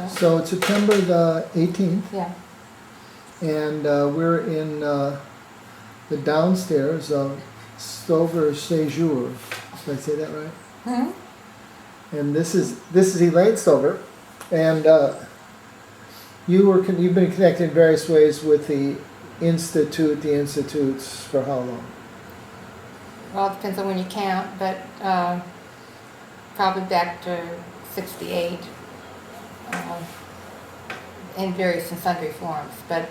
So it's September the 18th, Yeah. and we're in the downstairs of Stover Séjour. Did I say that right? Hmm? And this is Elaine Stover, and you've been connected in various ways with the institutes for how long? Well, it depends on when you count, but probably back to 68 in various and sundry forms. But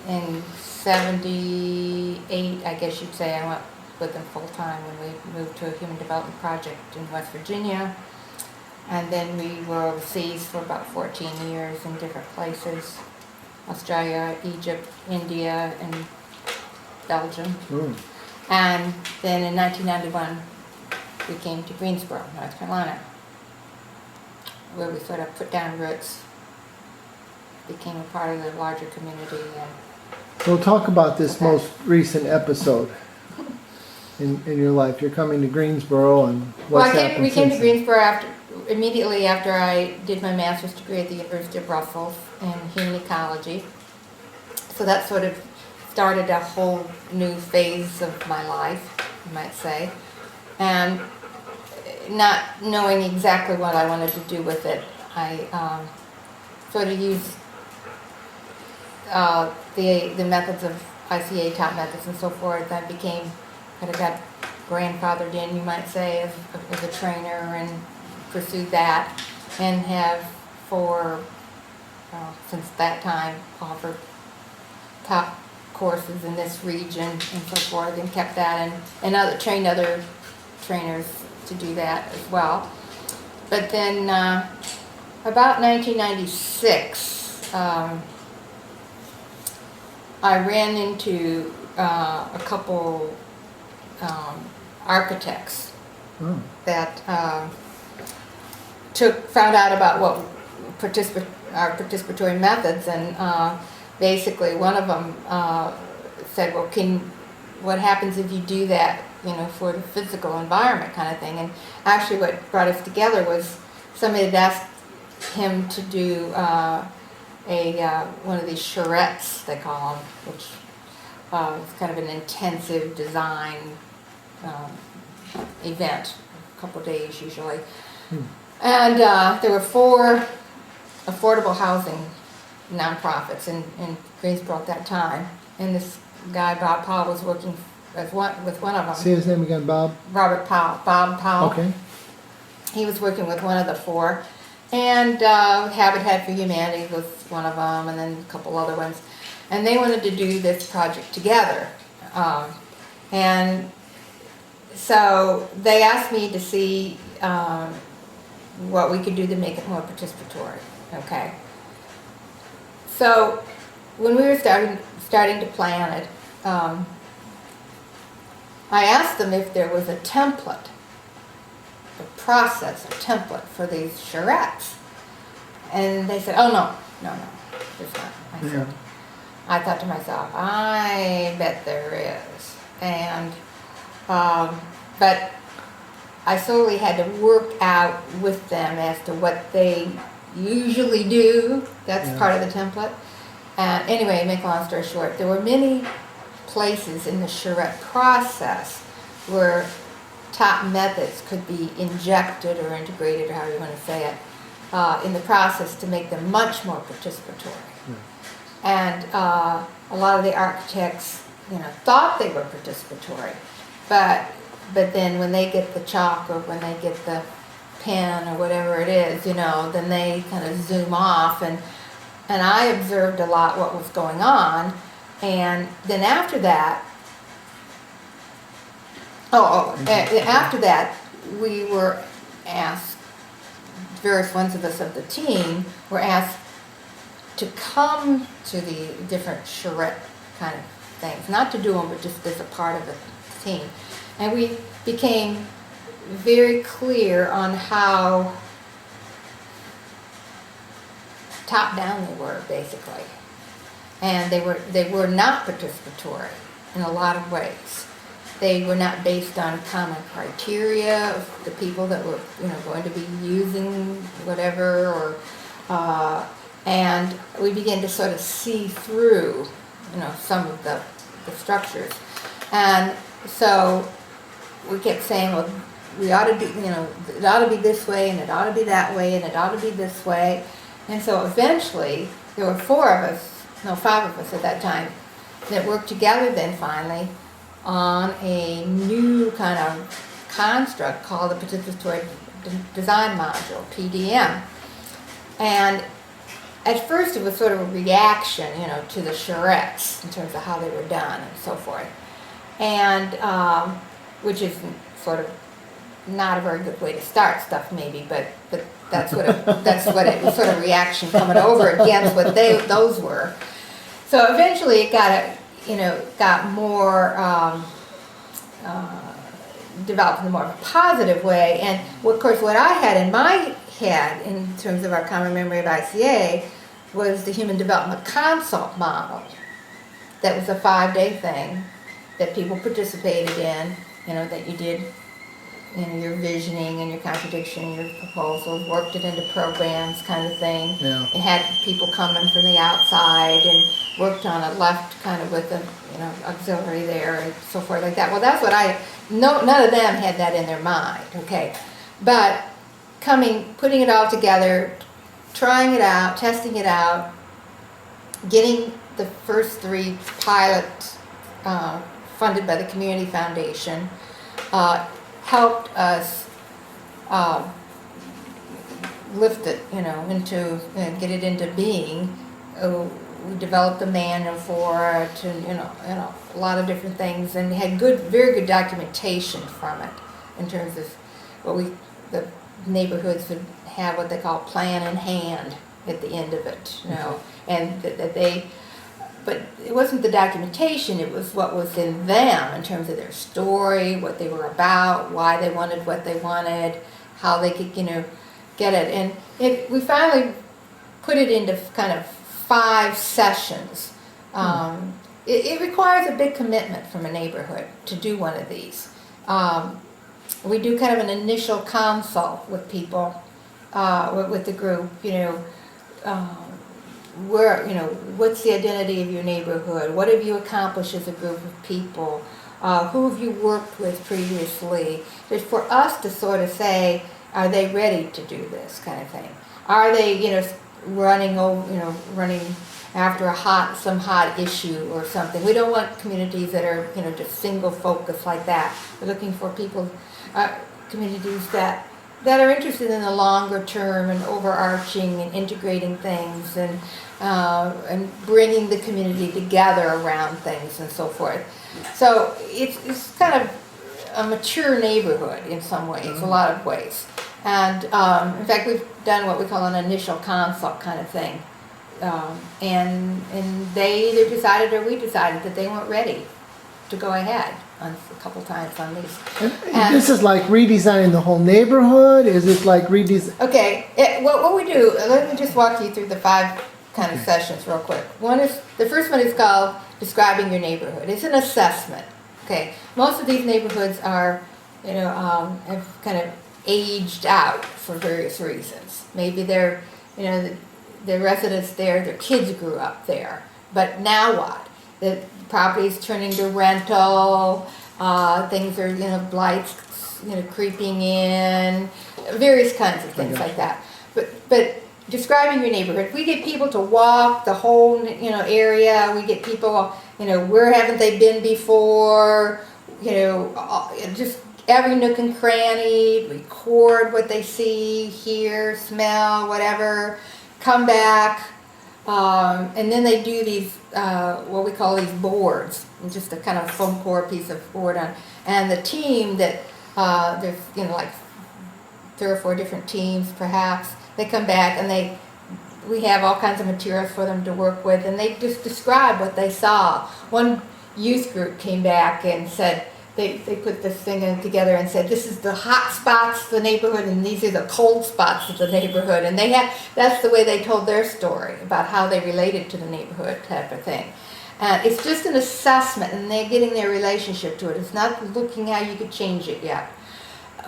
in 78, I guess you'd say, I went with them full time when we moved to a human development project in West Virginia. And then we were overseas for about 14 years in different places: Australia, Egypt, India, and Belgium. Mm. And then in 1991, we came to Greensboro, North Carolina, where we sort of put down roots, became a part of the larger community. And So talk about this Okay. most recent episode in your life. You're coming to Greensboro, and what's happened we came to since then? Greensboro immediately after I did my master's degree at the University of Brussels in human ecology. So that sort of started a whole new phase of my life, you might say. And not knowing exactly what I wanted to do with it, I sort of used the methods of ICA taught methods and so forth. I became kind of got grandfathered in, you might say, as a trainer, and pursued that, and have since that time offered top courses in this region and so forth, and kept that, and trained other trainers to do that as well. But then about 1996, I ran into a couple architects Oh. that found out about what our participatory methods, and basically one of them said, well, what happens if you do that, for the physical environment kind of thing. And actually what brought us together was somebody had asked him to do one of these charrettes, they call them, which is kind of an intensive design event, a couple of days usually. And there were 4 affordable housing nonprofits in Greensboro at that time, and this guy Bob Powell was working with one of them. Say his name again, Bob? Bob Powell. Okay. He was working with one of the 4, and Habitat for Humanity was one of them, and then a couple other ones. And they wanted to do this project together. And so they asked me to see what we could do to make it more participatory. Okay. So when we were starting to plan it, I asked them if there was a template, a template for these charrettes. And they said, oh, no, there's not. I thought to myself, I bet there is. And, but I slowly had to work out with them as to what they usually do. That's part of the template. And anyway, make a long story short, there were many places in the charrette process where top methods could be injected or integrated, or however you want to say it, in the process to make them much more participatory. And a lot of the architects, thought they were participatory, but then when they get the chalk or when they get the pen or whatever it is, then they kind of zoom off, and I observed a lot what was going on. And then after that, after that, we were asked, various ones of us of the team were asked to come to the different charrette kind of things, not to do them, but just as a part of the team. And we became very clear on how top down they were, basically. And they were not participatory in a lot of ways. They were not based on common criteria of the people that were, going to be using whatever, or and we began to sort of see through, some of the structures, and so we kept saying, well, we ought to do, it ought to be this way, and it ought to be that way, and it ought to be this way, and so eventually there were 5 of us at that time that worked together then finally on a new kind of construct called the Participatory Design Module, PDM. And at first it was sort of a reaction, to the charrettes in terms of how they were done and so forth. And, which is sort of not a very good way to start stuff maybe, but that's what it was, sort of reaction coming over against what those were. So eventually it got more developed in a more positive way. And of course, what I had in my head in terms of our common memory of ICA was the human development consult model. That was a 5-day thing that people participated in. That you did. Your visioning and your contradiction, your proposals, worked it into programs, kind of thing. Yeah. It had people coming from the outside and worked on it left kind of with an auxiliary there and so forth like that. Well, that's what none of them had that in their mind, okay. But putting it all together, trying it out, testing it out, getting the first 3 pilots funded by the Community Foundation, helped us lift it, into get it into being. We developed a manual for it, and a lot of different things, and had very good documentation from it in terms of the neighborhoods would have what they call plan in hand at the end of it, and that they. But it wasn't the documentation, it was what was in them in terms of their story, what they were about, why they wanted what they wanted, how they could, get it. And we finally put it into kind of 5 sessions. It requires a big commitment from a neighborhood to do one of these. We do kind of an initial consult with people, with the group, what's the identity of your neighborhood? What have you accomplished as a group of people? Who have you worked with previously? Just for us to sort of say, are they ready to do this kind of thing? Are they, running after some hot issue or something? We don't want communities that are, just single focus like that. We're looking for people, communities that are interested in the longer term and overarching and integrating things and bringing the community together around things and so forth. So it's kind of a mature neighborhood in some ways, a lot of ways. And in fact, we've done what we call an initial consult kind of thing. And they either decided or we decided that they weren't ready to go ahead on a couple times on these. And this is like redesigning the whole neighborhood? Is it like redesign? Okay, what we do, let me just walk you through the 5 kind of sessions real quick. The first one is called Describing Your Neighborhood. It's an assessment. Okay, most of these neighborhoods are, have kind of aged out for various reasons. Maybe they're, the residents there, their kids grew up there. But now what? The property's turning to rental, things are, blights, creeping in, various kinds of things like that. But describing your neighborhood, we get people to walk the whole, area. We get people, where haven't they been before? Just every nook and cranny, record what they see, hear, smell, whatever, come back, and then they do these, what we call these boards, just a kind of foam core piece of board on, and the team that, there's, like 3 or 4 different teams perhaps, they come back and we have all kinds of materials for them to work with, and they just describe what they saw. One youth group came back and said, they put this thing together and said, this is the hot spots of the neighborhood and these are the cold spots of the neighborhood. And that's the way they told their story about how they related to the neighborhood type of thing. And it's just an assessment, and they're getting their relationship to it. It's not looking how you could change it yet.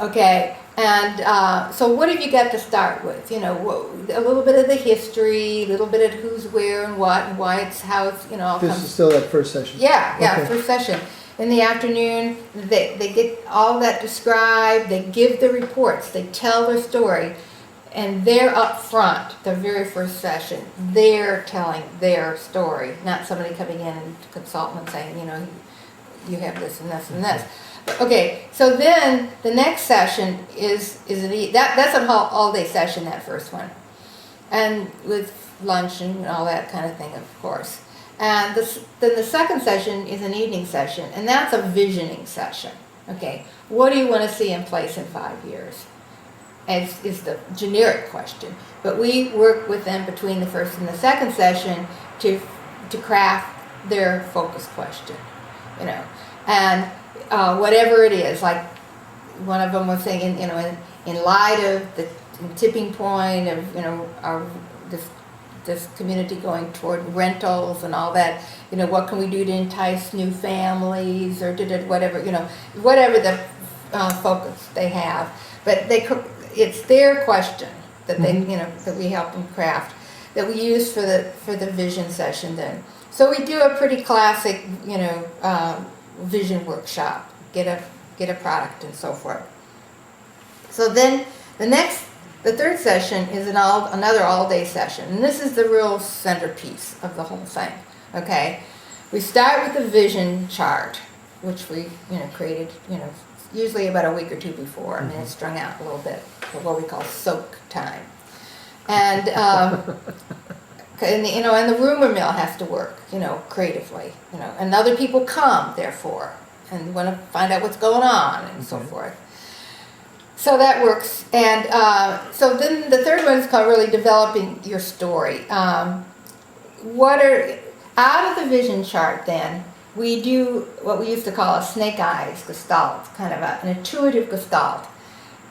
Okay, and so what have you got to start with? You know, a little bit of the history, a little bit of who's where and what, and why it's how it's, you know, all This comes. is still that first session? Yeah, Okay. first session. In the afternoon, they get all that described, they give the reports, they tell their story, and they're up front, the very first session. They're telling their story, not somebody coming in and consulting and saying, you know, you have this and this and this. Okay, so then the next session is that's an all-day session, that first one, and with lunch and all that kind of thing, of course. And then the second session is an evening session, and that's a visioning session. Okay, what do you want to see in place in 5 years? Is the generic question. But we work with them between the first and the second session to craft their focus question, you know, and whatever it is. Like one of them was saying, you know, in light of the tipping point of, you know, this community going toward rentals and all that, you know, what can we do to entice new families, or whatever, you know, whatever the focus they have. But it's their question that they, you know, that we help them craft, that we use for the vision session then. So we do a pretty classic, you know, vision workshop, get a product and so forth. So then the third session is another all-day session, and this is the real centerpiece of the whole thing. Okay, we start with the vision chart, which we, you know, created, you know, usually about a week or two before, and then it's strung out a little bit for what we call soak time. And and you know, and the rumor mill has to work, you know, creatively, you know, and other people come therefore and want to find out what's going on and so forth. So that works. And so then the third one is called really developing your story. Out of the vision chart then, we do what we used to call a snake eyes gestalt, kind of an intuitive gestalt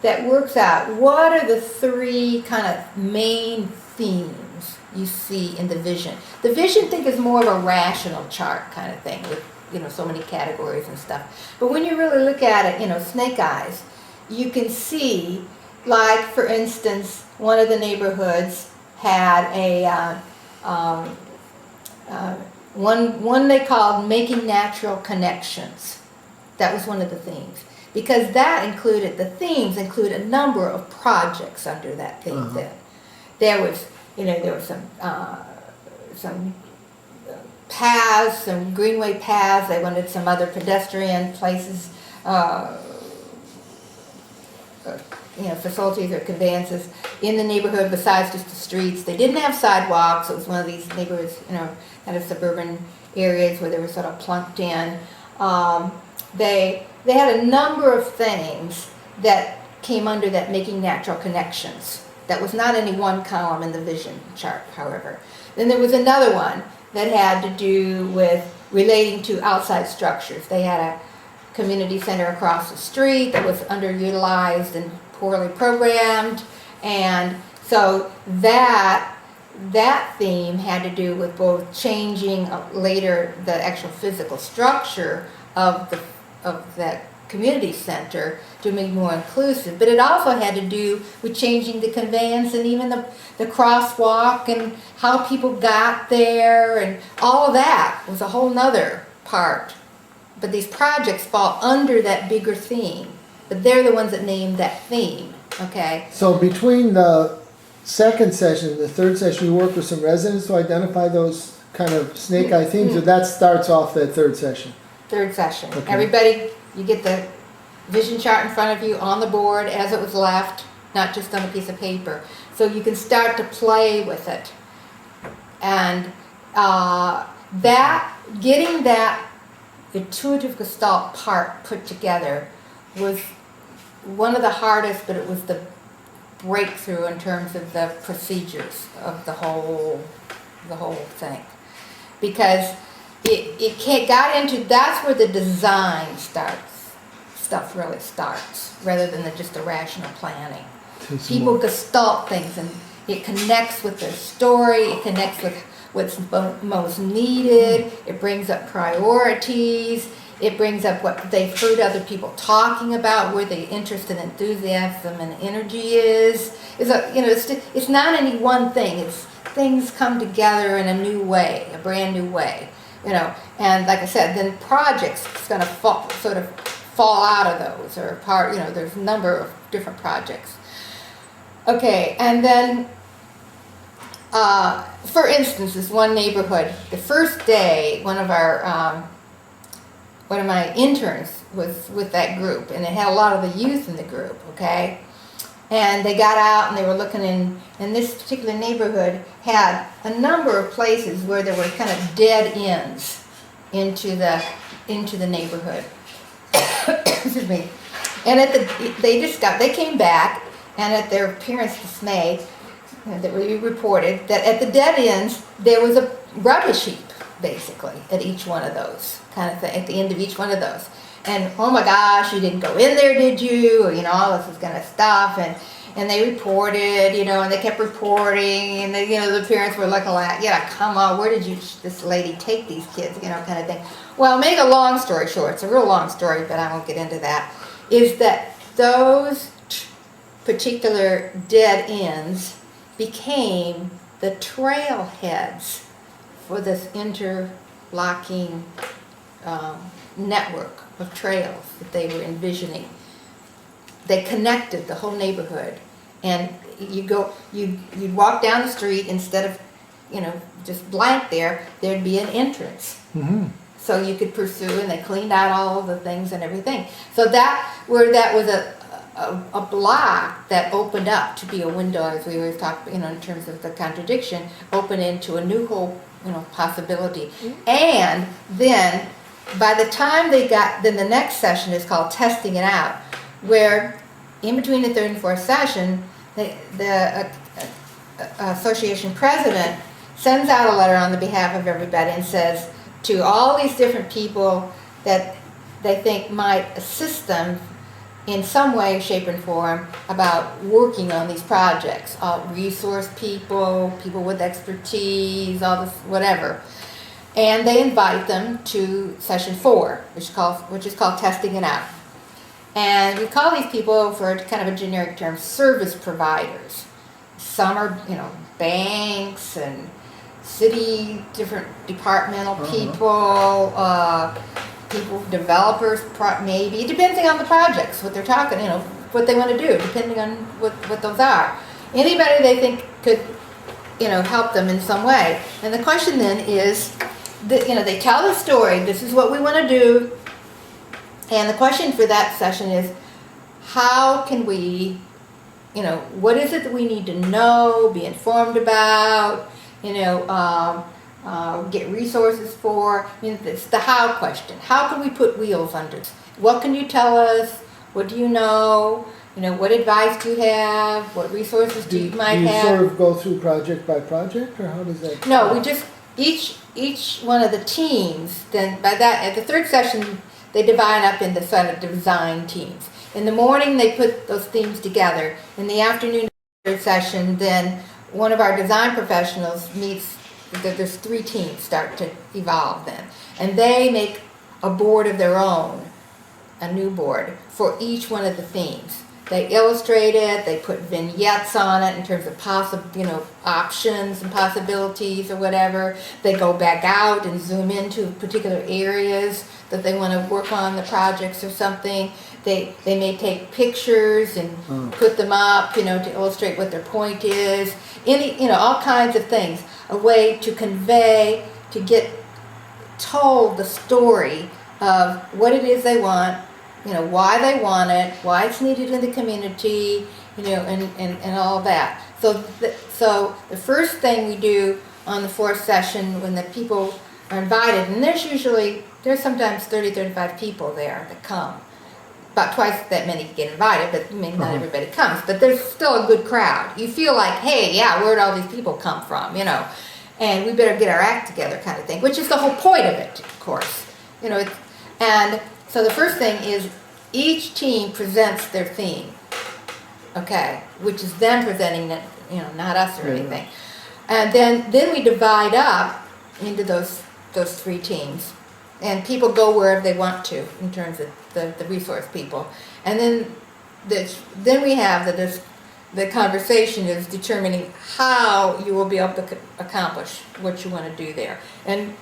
that works out what are the three kind of main themes you see in the vision. The vision, think, is more of a rational chart kind of thing with, you know, so many categories and stuff. But when you really look at it, you know, snake eyes, you can see, like, for instance, one of the neighborhoods had a one they called making natural connections. That was one of the themes, because the themes include a number of projects under that theme. Then there was, you know, there were some paths, some greenway paths. They wanted some other pedestrian places, you know, facilities or conveyances in the neighborhood besides just the streets. They didn't have sidewalks. It was one of these neighborhoods, you know, kind of suburban areas where they were sort of plunked in. They had a number of things that came under that making natural connections. That was not any one column in the vision chart, however. Then there was another one that had to do with relating to outside structures. They had a community center across the street that was underutilized and poorly programmed, and so that theme had to do with both changing later the actual physical structure of that community center to make it more inclusive, but it also had to do with changing the conveyance and even the crosswalk and how people got there, and all of that was a whole nother part. But these projects fall under that bigger theme, but they're the ones that name that theme, okay? So between the second session and the third session, you work with some residents to identify those kind of snake eye themes, or that starts off that third session? Third session. Okay. Everybody, you get the vision chart in front of you on the board as it was left, not just on a piece of paper. So you can start to play with it. And getting that intuitive gestalt part put together was one of the hardest, but it was the breakthrough in terms of the procedures of the whole thing, because it got into, that's where the design stuff really starts, rather than just the rational planning. People gestalt things It connects with their story. It connects with what's most needed. It brings up priorities. It brings up what they've heard other people talking about, where the interest and enthusiasm and energy is. It's not any one thing. It's things come together in a new way, a brand new way. And like I said, then projects is going to fall out of those, or there's a number of different projects. Okay, and then, for instance, this one neighborhood, the first day, one of my interns was with that group, and it had a lot of the youth in the group, okay? And they got out and they were looking and this particular neighborhood had a number of places where there were kind of dead ends into the neighborhood. Excuse me. And they came back, and at their parents' dismay, that we reported that at the dead ends there was a rubbish heap, basically, at each one of those kind of thing, at the end of each one of those. And oh my gosh, you didn't go in there, did you? Or, all this kind of stuff. And they reported, and they kept reporting, and the parents were looking like, come on, where did this lady take these kids, kind of thing. Well, make a long story short, it's a real long story, but I won't get into that, is that those particular dead ends became the trailheads for this interlocking network of trails that they were envisioning. They connected the whole neighborhood, and you'd walk down the street, instead of just blank there'd be an entrance. Mm-hmm. So you could pursue, and they cleaned out all of the things and everything. So that was a block that opened up to be a window, as we always talk, in terms of the contradiction, open into a new whole, possibility. Mm-hmm. And then by the time then the next session is called Testing It Out, where in between the third and fourth session, the association president sends out a letter on the behalf of everybody and says to all these different people that they think might assist them in some way, shape, and form about working on these projects. Resource people with expertise, all this, whatever. And they invite them to session 4, which is called Testing It Out. And we call these people, for kind of a generic term, service providers. Some are, banks and city, different departmental people, developers, maybe, depending on the projects, what they're talking, what they want to do, depending on what those are. Anybody they think could, help them in some way. And the question then is, they tell the story, this is what we want to do. And the question for that session is, how can we, what is it that we need to know, be informed about, get resources for? It's the how question. How can we put wheels under it? What can you tell us? What do you know? What advice do you have? What resources do you might have? Do you sort of go through project by project, or how does that? No, we just, each one of the teams, then by that, at the third session, they divide up into sort of design teams. In the morning, they put those themes together. In the afternoon session, then one of our design professionals meets, there's 3 teams start to evolve then. And they make a board of their own, a new board, for each one of the themes. They illustrate it, they put vignettes on it in terms of options and possibilities or whatever. They go back out and zoom into particular areas that they want to work on, the projects or something. They may take pictures and put them up, to illustrate what their point is. All kinds of things. A way to convey, to get told the story of what it is they want, why they want it, why it's needed in the community, and all that. So the first thing we do on the 4th session, when the people are invited, and there's sometimes 30, 35 people there that come. About twice that many get invited, but not everybody comes. But there's still a good crowd. You feel like, hey, where'd all these people come from, And we better get our act together, kind of thing, which is the whole point of it, of course. And so the first thing is each team presents their theme, okay, which is them presenting it, not us or Yeah. anything. And then we divide up into those three teams, and people go wherever they want to in terms of the resource people. And then we have the conversation is determining how you will be able to accomplish what you want to do there. And,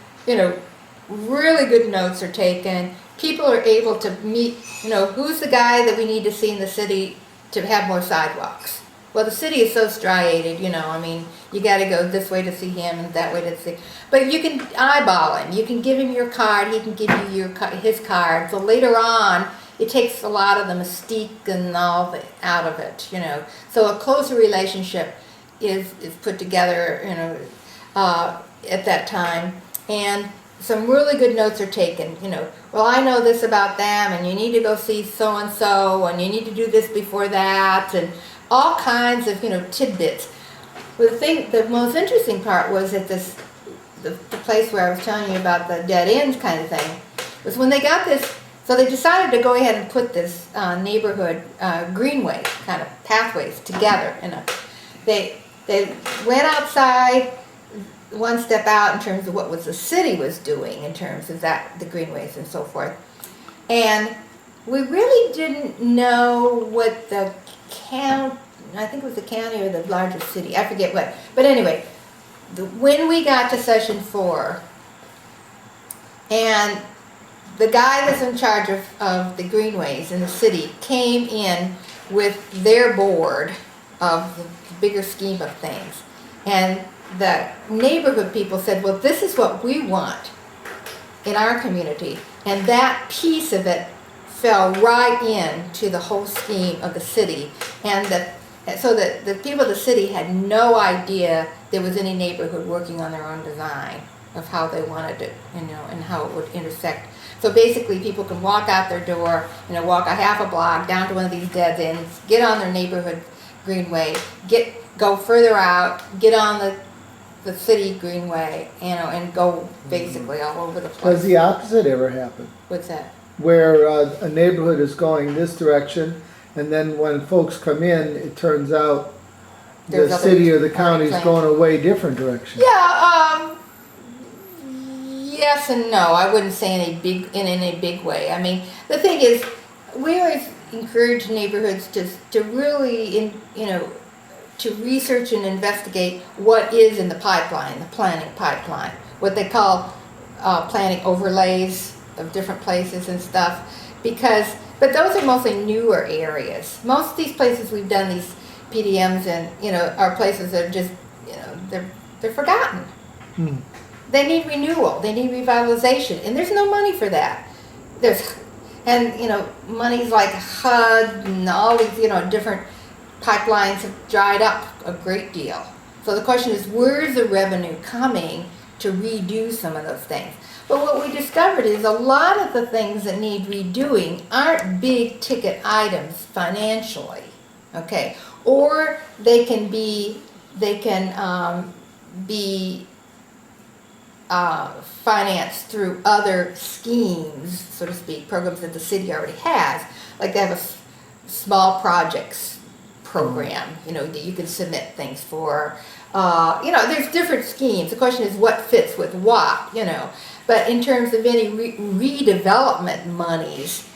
really good notes are taken. People are able to meet, who's the guy that we need to see in the city to have more sidewalks? Well, the city is so striated, you got to go this way to see him and that way to see. But you can eyeball him. You can give him your card. He can give you his card. So later on, it takes a lot of the mystique and all out of it, So a closer relationship is put together, at that time. And some really good notes are taken, well, I know this about them, and you need to go see so-and-so, and you need to do this before that, and all kinds of, tidbits. Well, the most interesting part was at the place where I was telling you about the dead ends kind of thing, was when they got this, so they decided to go ahead and put this neighborhood greenway kind of pathways together. They went outside one step out in terms of what the city was doing in terms of the greenways and so forth. And we really didn't know what the county, I think it was the county or the largest city, I forget what. But anyway, when we got to session 4, and the guy that's in charge of the greenways in the city came in with their board of the bigger scheme of things. And the neighborhood people said, well, this is what we want in our community. And that piece of it fell right into the whole scheme of the city. And so that the people of the city had no idea there was any neighborhood working on their own design of how they wanted it, and how it would intersect. So basically people can walk out their door, walk a half a block down to one of these dead ends, get on their neighborhood greenway, go further out, get on the city greenway, and go basically all over the place. Does the opposite ever happen? What's that? Where a neighborhood is going this direction, and then when folks come in, it turns out There's the other city or the county is plans. going a way different direction. Yeah, yes and no. I wouldn't say in any big way. I mean, the thing is, we always encourage neighborhoods to really, to research and investigate what is in the pipeline, the planning pipeline, what they call planning overlays of different places and stuff, but those are mostly newer areas. Most of these places we've done these PDMs in, are places that are just, they're forgotten. They need renewal, they need revitalization, and there's no money for that. Money's like HUD and all these, different pipelines have dried up a great deal. So the question is, where's the revenue coming to redo some of those things? But what we discovered is a lot of the things that need redoing aren't big ticket items financially, okay? Or they can be financed through other schemes, so to speak, programs that the city already has. Like they have a small projects program, that you can submit things for. There's different schemes. The question is what fits with what, But in terms of any redevelopment monies,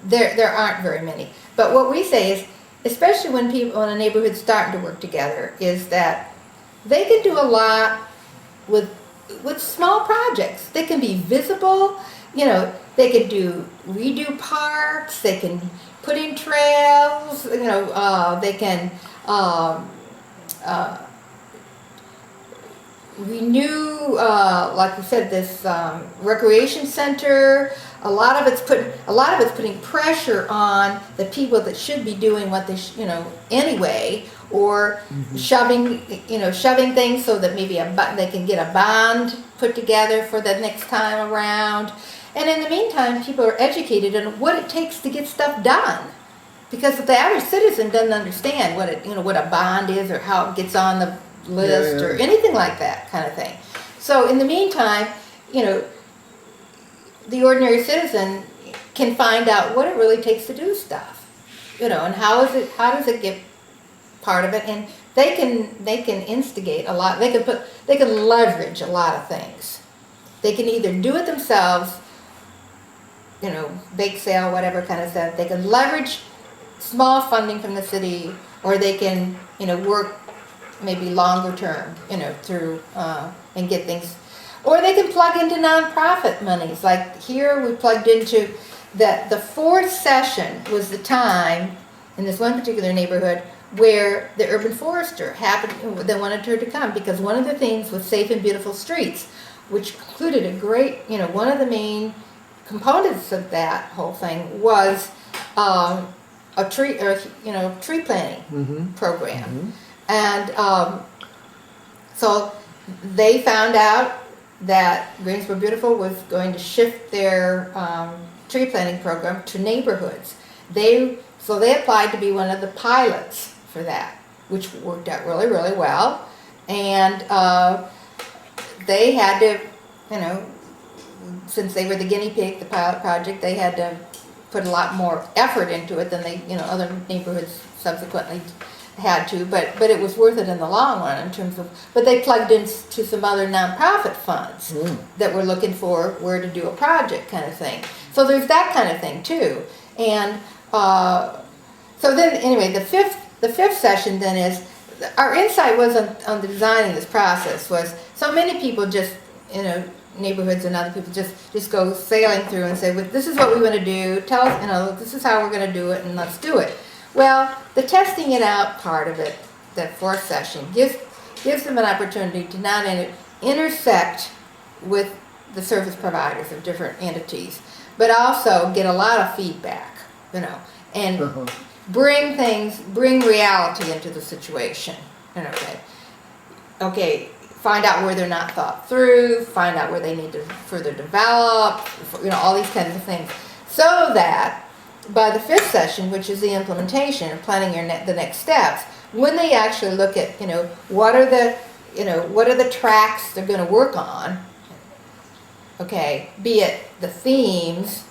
there aren't very many. But what we say is, especially when a neighborhood's starting to work together, is that they can do a lot with small projects. They can be visible, they can redo parks, they can put in trails, they can renew, like we said, this recreation center. A lot of it's putting pressure on the people that should be doing what they anyway, or shoving things so that maybe they can get a bond put together for the next time around. And in the meantime, people are educated on what it takes to get stuff done, because the average citizen doesn't understand what a bond is, or how it gets on the list, or anything like that kind of thing. So in the meantime, the ordinary citizen can find out what it really takes to do stuff, and how does it get part of it, and they can instigate a lot. They can leverage a lot of things. They can either do it themselves, bake sale, whatever kind of stuff. They can leverage small funding from the city, or they can, work maybe longer term, through, and get things, or they can plug into nonprofit monies. Like here we plugged into the fourth session was the time in this one particular neighborhood where the urban forester they wanted her to come, because one of the things was safe and beautiful streets, which included a great, one of the main components of that whole thing was a tree planting program. And so they found out that Greensboro Beautiful was going to shift their tree planting program to neighborhoods. So they applied to be one of the pilots for that, which worked out really, really well. And they had to, since they were the guinea pig, the pilot project, they had to put a lot more effort into it than other neighborhoods subsequently had to, but it was worth it in the long run in terms of, but they plugged into some other nonprofit funds that were looking for where to do a project kind of thing. So there's that kind of thing too. And so then anyway, the fifth session then is, our insight was on the designing this process was, so many people just, neighborhoods and other people just go sailing through and say, well, this is what we want to do, tell us, this is how we're going to do it, and let's do it. Well, the testing it out part of it, that fourth session, gives them an opportunity to not intersect with the service providers of different entities, but also get a lot of feedback, and bring reality into the situation. Okay, find out where they're not thought through, find out where they need to further develop, all these kinds of things, so that by the fifth session, which is the implementation or planning the next steps, when they actually look at, what are the tracks they're going to work on, okay, be it the themes,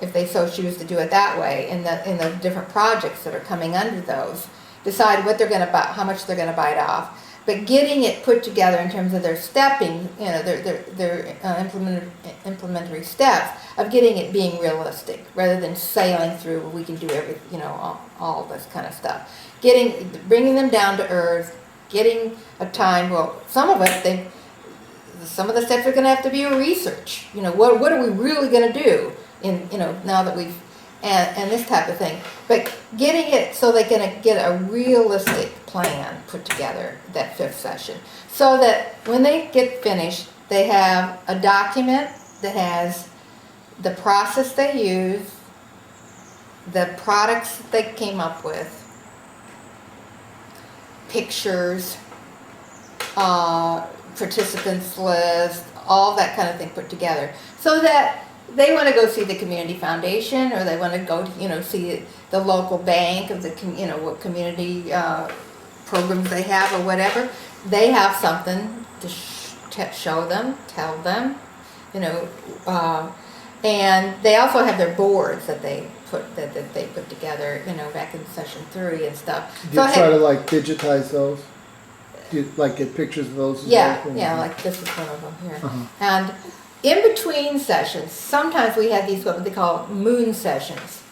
if they so choose to do it that way, in the different projects that are coming under those, decide what they're going to buy, how much they're going to bite off, but getting it put together in terms of their stepping, their implementary steps of getting it being realistic, rather than sailing through. We can do all this kind of stuff. Bringing them down to earth, getting a time. Well, some of the steps are going to have to be research. What are we really going to do now that we've and this type of thing, but getting it so they can get a realistic plan put together that fifth session, so that when they get finished, they have a document that has the process they use, the products that they came up with, pictures, participants list, all that kind of thing put together, so that they want to go see the community foundation, or they want to go see the local bank of the what community programs they have or whatever. They have something to show them, tell them, and they also have their boards that they put together, back in session 3 and stuff. Do you try to digitize those? Do you get pictures of those? Yeah, like this is one of them here, and. In between sessions, sometimes we have these what they call moon sessions,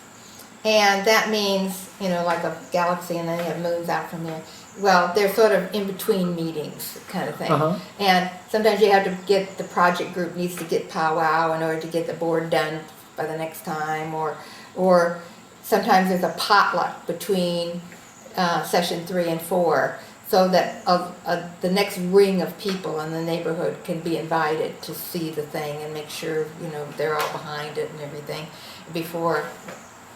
and that means like a galaxy, and then they have moons out from there. Well, they're sort of in between meetings kind of thing, and sometimes you have to get the project group needs to get powwow in order to get the board done by the next time, or sometimes there's a potluck between session 3 and 4. So that the next ring of people in the neighborhood can be invited to see the thing and make sure they're all behind it and everything before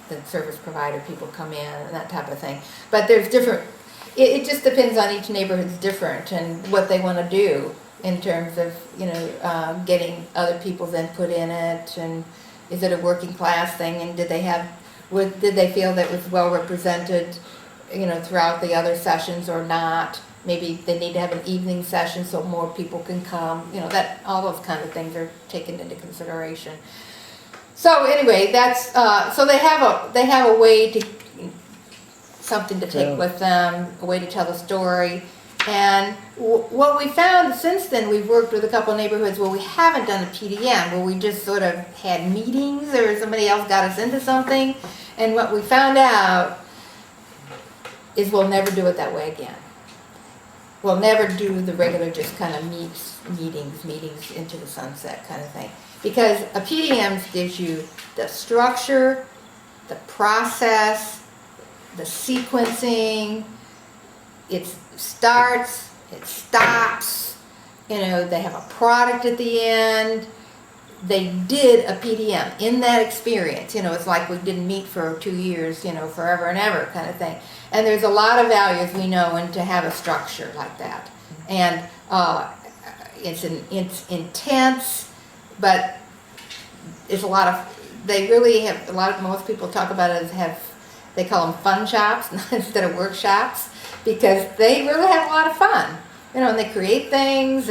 the service provider people come in and that type of thing. But there's different. It just depends on each neighborhood's different and what they want to do in terms of getting other people's input in it, and is it a working class thing, and did they feel that was well represented throughout the other sessions or not. Maybe they need to have an evening session so more people can come. That all those kind of things are taken into consideration. So anyway, that's so they have a way to something to take Yeah. with them, a way to tell the story. And what we found since then, we've worked with a couple of neighborhoods where we haven't done a PDM, where we just sort of had meetings or somebody else got us into something. And what we found out is we'll never do it that way again. We'll never do the regular just kind of meetings into the sunset kind of thing. Because a PDM gives you the structure, the process, the sequencing, it starts, it stops, you know, they have a product at the end. They did a PDM in that experience, you know, it's like we didn't meet for 2 years, you know, forever and ever kind of thing. And there's a lot of values we know in to have a structure like that. And it's intense, but it's a lot of, they really have, most people talk about it as they call them fun shops instead of workshops, because they really have a lot of fun. You know, and they create things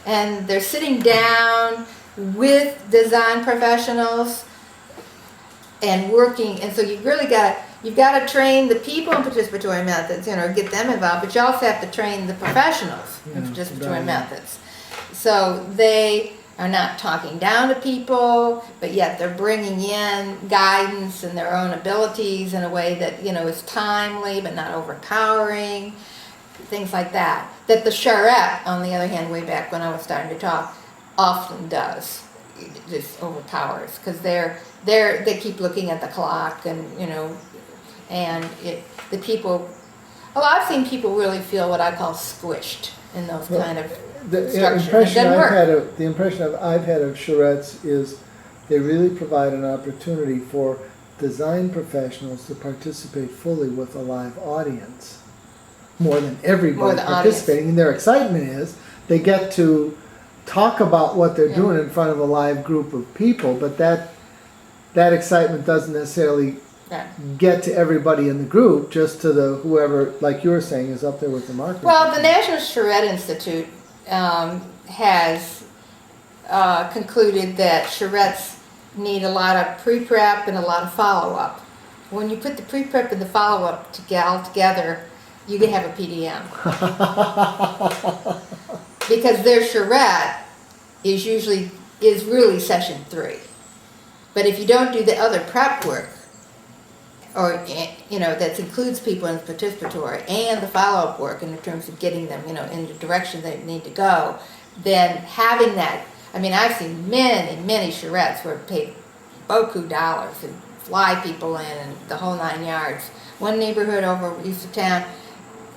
and they're sitting down with design professionals and working, and so you've got to train the people in participatory methods, you know, get them involved, but you also have to train the professionals in participatory methods. So they are not talking down to people, but yet they're bringing in guidance and their own abilities in a way that, you know, is timely but not overpowering, things like that. That the charrette, on the other hand, way back when I was starting to talk, often does. It just overpowers, because they keep looking at the clock, and you know, and the people. Oh, I've seen people really feel what I call squished in those kind of structures. The impression I've had of charrettes is they really provide an opportunity for design professionals to participate fully with a live audience, more than everybody participating. And their excitement is they get to talk about what they're doing in front of a live group of people, but that excitement doesn't necessarily get to everybody in the group, just to the whoever, like you were saying, is up there with the marker. Well, the National Charrette Institute has concluded that charrettes need a lot of pre-prep and a lot of follow-up. When you put the pre-prep and the follow-up together, you can have a PDM. Because their charrette is really session 3. But if you don't do the other prep work, or you know, that includes people in participatory and the follow-up work in terms of getting them, you know, in the direction they need to go, then having that, I mean, I've seen many charrettes where paid beaucoup dollars and fly people in and the whole 9 yards. One neighborhood over east of town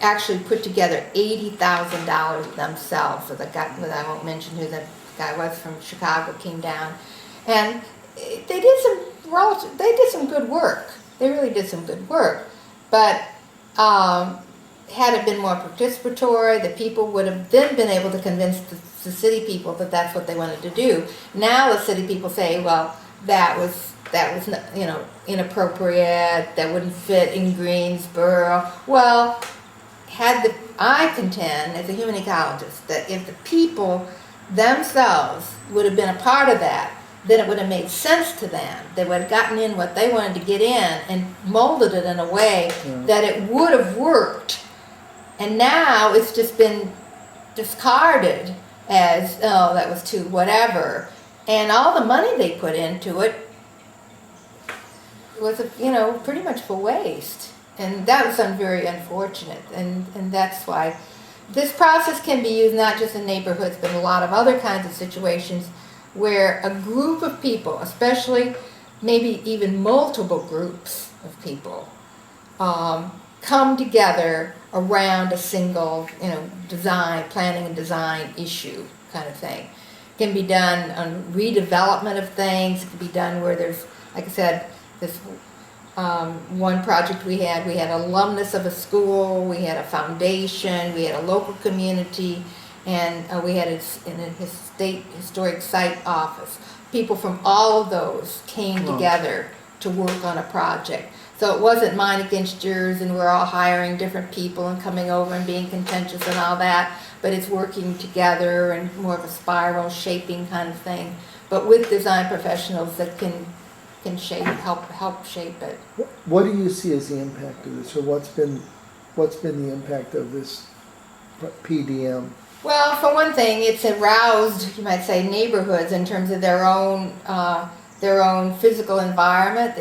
actually put together $80,000 themselves. So the guy, I won't mention who the guy was, from Chicago, came down, and they did some good work. They really did some good work. But had it been more participatory, the people would have then been able to convince the city people that that's what they wanted to do. Now the city people say, well, that was you know, inappropriate. That wouldn't fit in Greensboro. Well, I contend, as a human ecologist, that if the people themselves would have been a part of that, then it would have made sense to them. They would have gotten in what they wanted to get in and molded it in a way that it would have worked. And now it's just been discarded as, oh, that was too whatever. And all the money they put into it was, you know, pretty much for waste. And that was very unfortunate, and that's why this process can be used not just in neighborhoods, but in a lot of other kinds of situations where a group of people, especially maybe even multiple groups of people, come together around a single, you know, planning and design issue kind of thing. It can be done on redevelopment of things. It can be done where there's, like I said, this one project we had alumnus of a school, we had a foundation, we had a local community, and we had a state historic site office. People from all of those came together to work on a project. So it wasn't mine against yours and we're all hiring different people and coming over and being contentious and all that, but it's working together and more of a spiral shaping kind of thing, but with design professionals that can can help shape it. What do you see as the impact of this, or what's been the impact of this PDM? Well, for one thing, it's aroused, you might say, neighborhoods in terms of their own physical environment.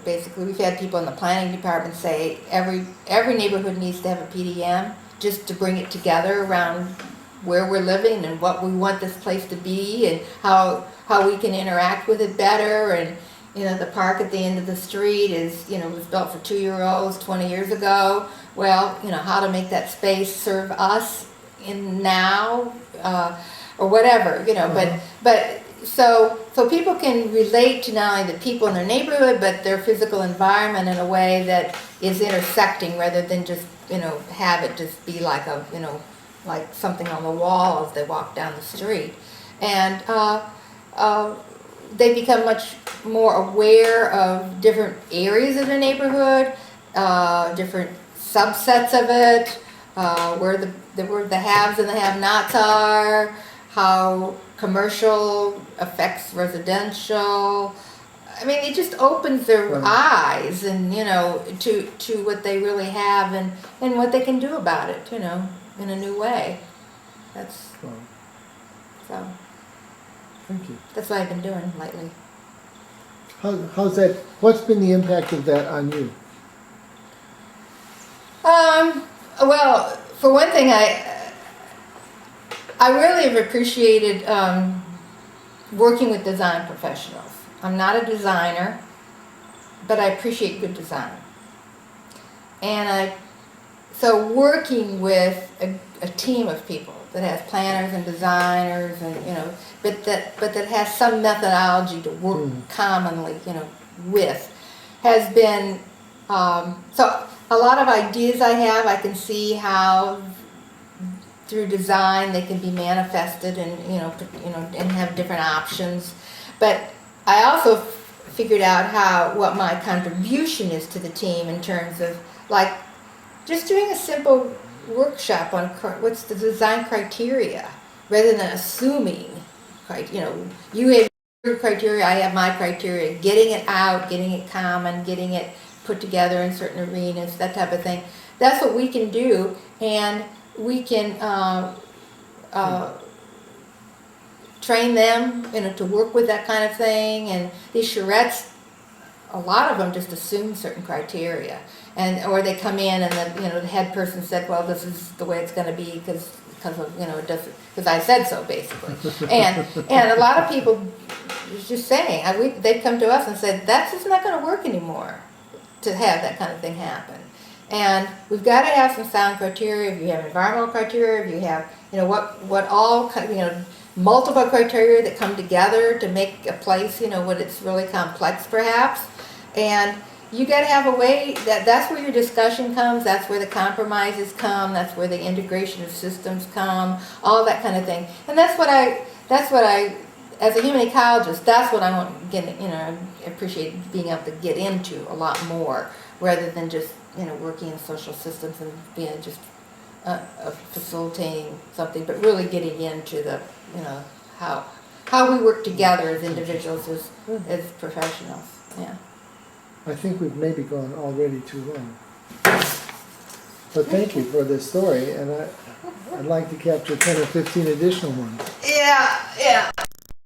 Basically, we've had people in the planning department say every neighborhood needs to have a PDM just to bring it together around where we're living and what we want this place to be and how we can interact with it better. And the park at the end of the street was built for 2-year-olds 20 years ago. Well, how to make that space serve us in now or whatever, but so people can relate to not only the people in their neighborhood but their physical environment in a way that is intersecting rather than just have it just be like like something on the wall as they walk down the street. And they become much more aware of different areas of the neighborhood, different subsets of it, where the haves and the have-nots are, how commercial affects residential. I mean, it just opens their eyes and to what they really have and what they can do about it, in a new way. That's so. Thank you. That's what I've been doing lately. How's that? What's been the impact of that on you? Well, for one thing, I really have appreciated working with design professionals. I'm not a designer, but I appreciate good design. And so working with a team of people that has planners and designers and but that has some methodology to work commonly with has been so a lot of ideas I can see how through design they can be manifested and and have different options. But I also figured out what my contribution is to the team in terms of like just doing a simple workshop on what's the design criteria rather than assuming, you have your criteria, I have my criteria, getting it out, getting it common, getting it put together in certain arenas, that type of thing. That's what we can do, and we can train them to work with that kind of thing. And these charrettes, a lot of them just assume certain criteria, or they come in and the head person said, well, this is the way it's going to be because of it doesn't, because I said so basically. and a lot of people just saying, they've come to us and said that's just not going to work anymore to have that kind of thing happen. And we've got to have some sound criteria. If you have environmental criteria, if you have what all multiple criteria that come together to make a place when it's really complex perhaps. And you got to have a way that's where your discussion comes, that's where the compromises come, that's where the integration of systems come, all that kind of thing. And that's what I as a human ecologist, that's what I want appreciate being able to get into a lot more rather than just working in social systems and being just facilitating something, but really getting into the how we work together as individuals, as professionals. Yeah. I think we've maybe gone already too long. But thank you for this story, and I'd like to capture 10 or 15 additional ones. Yeah.